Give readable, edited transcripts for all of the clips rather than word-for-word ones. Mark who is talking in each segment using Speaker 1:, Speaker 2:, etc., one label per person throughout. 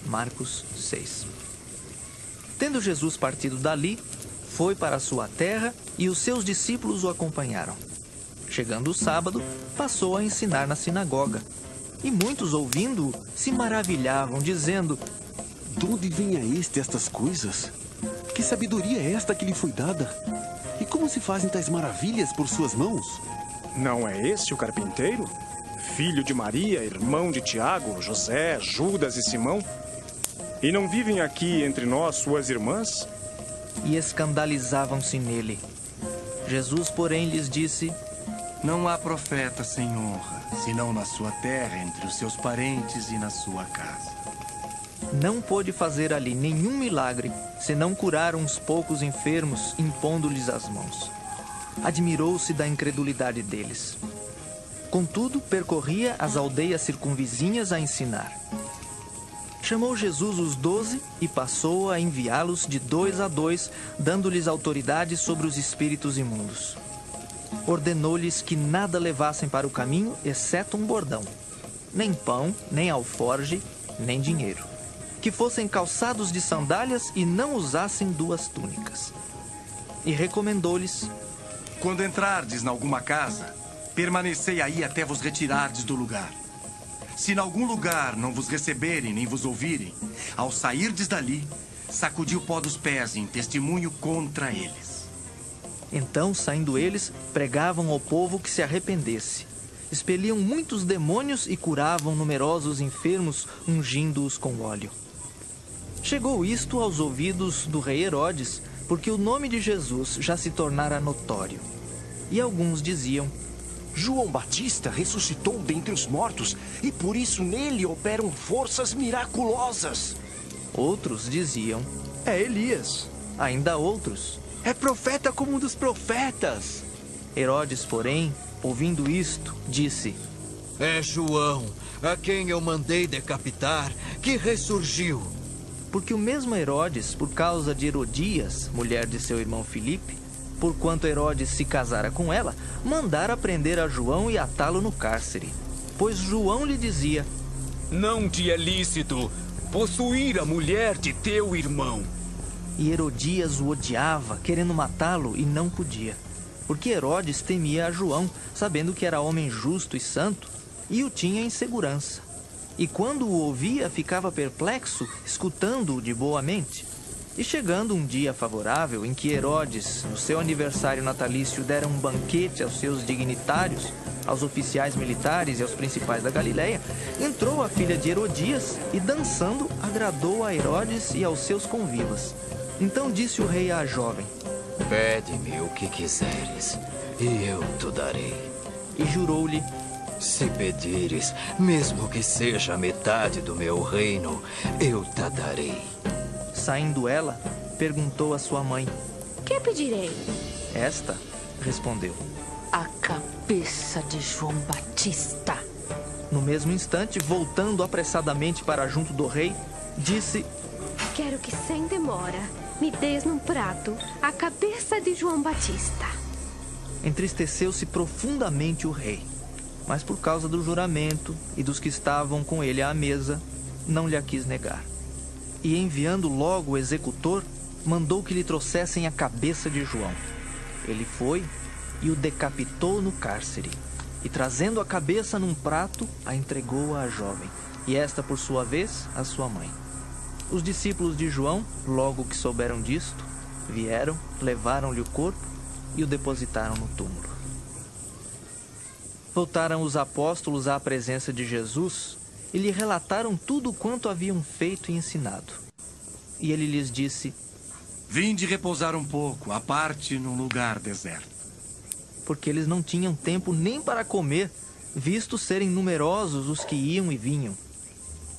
Speaker 1: Marcos 6. Tendo Jesus partido dali, foi para a sua terra e os seus discípulos o acompanharam. Chegando o sábado, passou a ensinar na sinagoga. E muitos, ouvindo-o, se maravilhavam, dizendo:
Speaker 2: De onde vem a este estas coisas? Que sabedoria é esta que lhe foi dada? E como se fazem tais maravilhas por suas mãos?
Speaker 3: Não é este o carpinteiro? Filho de Maria, irmão de Tiago, José, Judas e Simão? E não vivem aqui entre nós suas irmãs?
Speaker 1: E escandalizavam-se nele. Jesus, porém, lhes disse:
Speaker 4: Não há profeta sem honra, senão na sua terra, entre os seus parentes e na sua casa.
Speaker 1: Não pôde fazer ali nenhum milagre, senão curar uns poucos enfermos, impondo-lhes as mãos. Admirou-se da incredulidade deles. Contudo, percorria as aldeias circunvizinhas a ensinar. Chamou Jesus os 12 e passou a enviá-los de 2 a 2, dando-lhes autoridade sobre os espíritos imundos. Ordenou-lhes que nada levassem para o caminho, exceto um bordão. Nem pão, nem alforge, nem dinheiro. Que fossem calçados de sandálias e não usassem 2 túnicas. E recomendou-lhes:
Speaker 4: Quando entrardes em alguma casa, permanecei aí até vos retirardes do lugar. Se em algum lugar não vos receberem nem vos ouvirem, ao sairdes dali, sacudi o pó dos pés em testemunho contra eles.
Speaker 1: Então, saindo eles, pregavam ao povo que se arrependesse. Expeliam muitos demônios e curavam numerosos enfermos, ungindo-os com óleo. Chegou isto aos ouvidos do rei Herodes, porque o nome de Jesus já se tornara notório. E alguns diziam:
Speaker 5: João Batista ressuscitou dentre os mortos e por isso nele operam forças miraculosas.
Speaker 1: Outros diziam:
Speaker 6: É Elias.
Speaker 1: Ainda outros:
Speaker 6: É profeta como um dos profetas.
Speaker 1: Herodes, porém, ouvindo isto, disse:
Speaker 7: É João, a quem eu mandei decapitar, que ressurgiu.
Speaker 1: Porque o mesmo Herodes, por causa de Herodias, mulher de seu irmão Filipe, porquanto Herodes se casara com ela, mandara prender a João e atá-lo no cárcere. Pois João lhe dizia:
Speaker 8: Não te é lícito possuir a mulher de teu irmão.
Speaker 1: E Herodias o odiava, querendo matá-lo, e não podia. Porque Herodes temia a João, sabendo que era homem justo e santo, e o tinha em segurança. E quando o ouvia, ficava perplexo, escutando-o de boa mente. E chegando um dia favorável, em que Herodes, no seu aniversário natalício, dera um banquete aos seus dignitários, aos oficiais militares e aos principais da Galileia, entrou a filha de Herodias e, dançando, agradou a Herodes e aos seus convivas. Então disse o rei à jovem:
Speaker 7: Pede-me o que quiseres, e eu te darei.
Speaker 1: E jurou-lhe:
Speaker 7: Se pedires, mesmo que seja a metade do meu reino, eu te darei.
Speaker 1: Saindo ela, perguntou à sua mãe:
Speaker 9: Que pedirei?
Speaker 1: Esta respondeu:
Speaker 9: A cabeça de João Batista.
Speaker 1: No mesmo instante, voltando apressadamente para junto do rei, disse:
Speaker 9: Quero que sem demora me des num prato a cabeça de João Batista.
Speaker 1: Entristeceu-se profundamente o rei, mas por causa do juramento e dos que estavam com ele à mesa, não lhe a quis negar. E enviando logo o executor, mandou que lhe trouxessem a cabeça de João. Ele foi e o decapitou no cárcere. E trazendo a cabeça num prato, a entregou à jovem. E esta, por sua vez, à sua mãe. Os discípulos de João, logo que souberam disto, vieram, levaram-lhe o corpo e o depositaram no túmulo. Voltaram os apóstolos à presença de Jesus e lhe relataram tudo quanto haviam feito e ensinado. E ele lhes disse:
Speaker 4: Vinde repousar um pouco, à parte num lugar deserto.
Speaker 1: Porque eles não tinham tempo nem para comer, visto serem numerosos os que iam e vinham.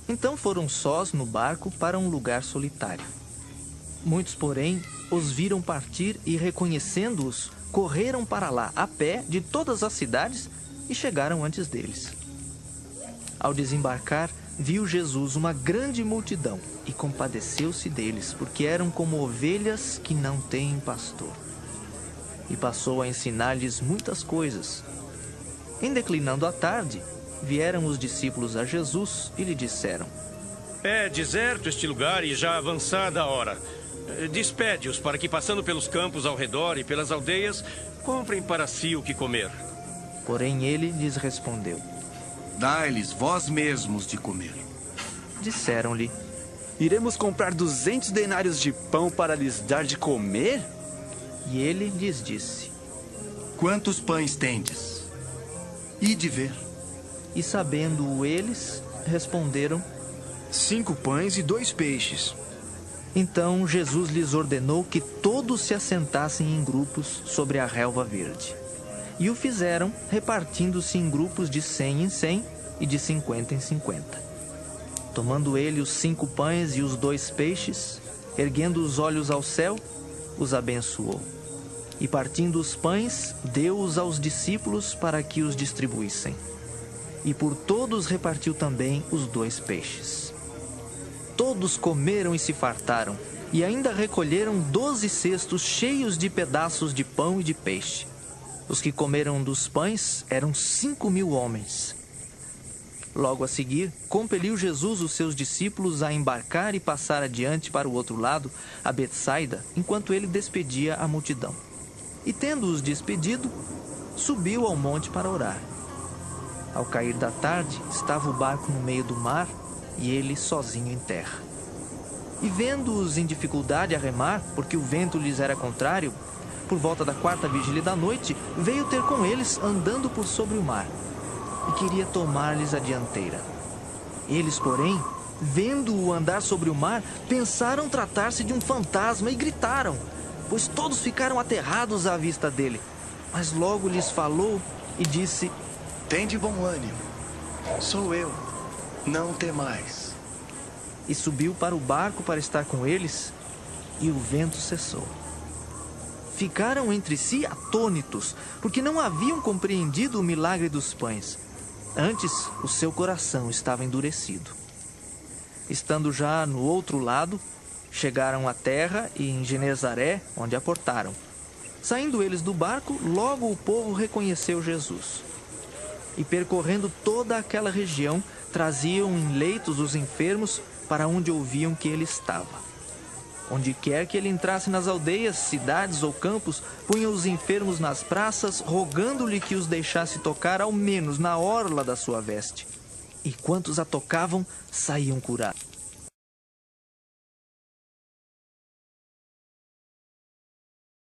Speaker 1: Então foram sós no barco para um lugar solitário. Muitos, porém, os viram partir e, reconhecendo-os, correram para lá, a pé, de todas as cidades, e chegaram antes deles. Ao desembarcar, viu Jesus uma grande multidão e compadeceu-se deles, porque eram como ovelhas que não têm pastor. E passou a ensinar-lhes muitas coisas. Em declinando a tarde, vieram os discípulos a Jesus e lhe disseram:
Speaker 10: É deserto este lugar e já avançada a hora. Despede-os para que, passando pelos campos ao redor e pelas aldeias, comprem para si o que comer.
Speaker 1: Porém ele lhes respondeu:
Speaker 4: Dai-lhes vós mesmos de comer.
Speaker 1: Disseram-lhe:
Speaker 6: Iremos comprar 200 denários de pão para lhes dar de comer?
Speaker 1: E ele lhes disse:
Speaker 4: Quantos pães tendes? Ide ver.
Speaker 1: E sabendo-o eles, responderam:
Speaker 6: 5 pães e 2 peixes.
Speaker 1: Então Jesus lhes ordenou que todos se assentassem em grupos sobre a relva verde. E o fizeram, repartindo-se em grupos de 100 em 100 e de 50 em 50. Tomando ele os 5 pães e os 2 peixes, erguendo os olhos ao céu, os abençoou. E partindo os pães, deu-os aos discípulos para que os distribuíssem. E por todos repartiu também os 2 peixes. Todos comeram e se fartaram, e ainda recolheram 12 cestos cheios de pedaços de pão e de peixe. Os que comeram dos pães eram 5.000 homens. Logo a seguir, compeliu Jesus os seus discípulos a embarcar e passar adiante para o outro lado, a Betsaida, enquanto ele despedia a multidão. E tendo-os despedido, subiu ao monte para orar. Ao cair da tarde, estava o barco no meio do mar e ele sozinho em terra. E vendo-os em dificuldade a remar, porque o vento lhes era contrário, por volta da 4ª vigília da noite, veio ter com eles andando por sobre o mar, e queria tomar-lhes a dianteira. Eles, porém, vendo-o andar sobre o mar, pensaram tratar-se de um fantasma e gritaram, pois todos ficaram aterrados à vista dele. Mas logo lhes falou e disse:
Speaker 4: Tende bom ânimo, sou eu, não temais.
Speaker 1: E subiu para o barco para estar com eles, e o vento cessou. Ficaram entre si atônitos, porque não haviam compreendido o milagre dos pães. Antes, o seu coração estava endurecido. Estando já no outro lado, chegaram à terra e em Genezaré, onde aportaram. Saindo eles do barco, logo o povo reconheceu Jesus. E percorrendo toda aquela região, traziam em leitos os enfermos para onde ouviam que ele estava. Onde quer que ele entrasse nas aldeias, cidades ou campos, punha os enfermos nas praças, rogando-lhe que os deixasse tocar ao menos na orla da sua veste. E quantos a tocavam, saíam curados.